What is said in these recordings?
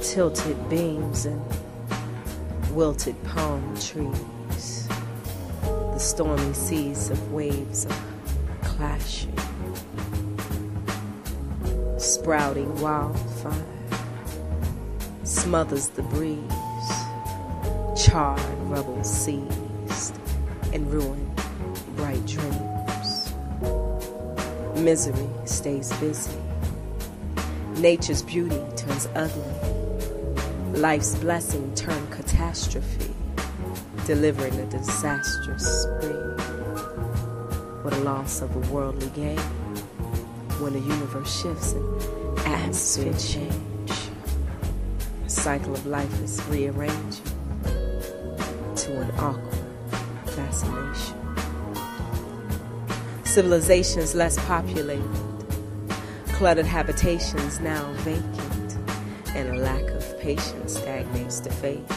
tilted beams and wilted palm trees, the stormy seas of waves are clashing, sprouting wildfire smothers the breeze, charred rubble seized and ruined bright dreams. Misery stays busy, nature's beauty turns ugly, life's blessing turned catastrophe, delivering a disastrous spree. What a loss of a worldly gain when the universe shifts and atmosphere change. The cycle of life is rearranging to an awkward fascination. Civilizations less populated, cluttered habitations now vacant, and a lack of patience stagnates the faith.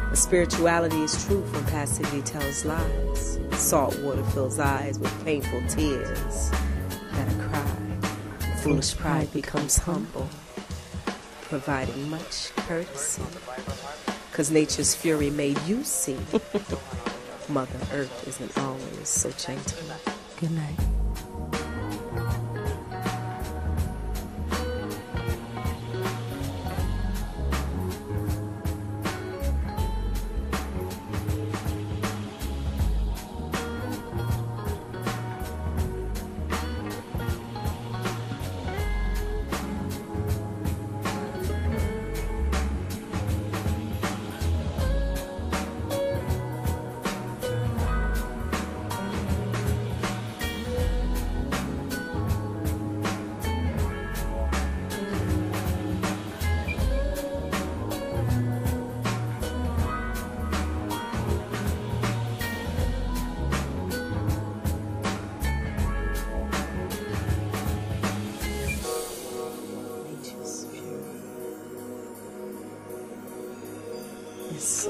But spirituality is truth when passivity tells lies. Salt water fills eyes with painful tears that are cried. Foolish pride becomes humble, providing much courtesy. 'Cause nature's fury made you see Mother Earth isn't always so gentle. Good night. It's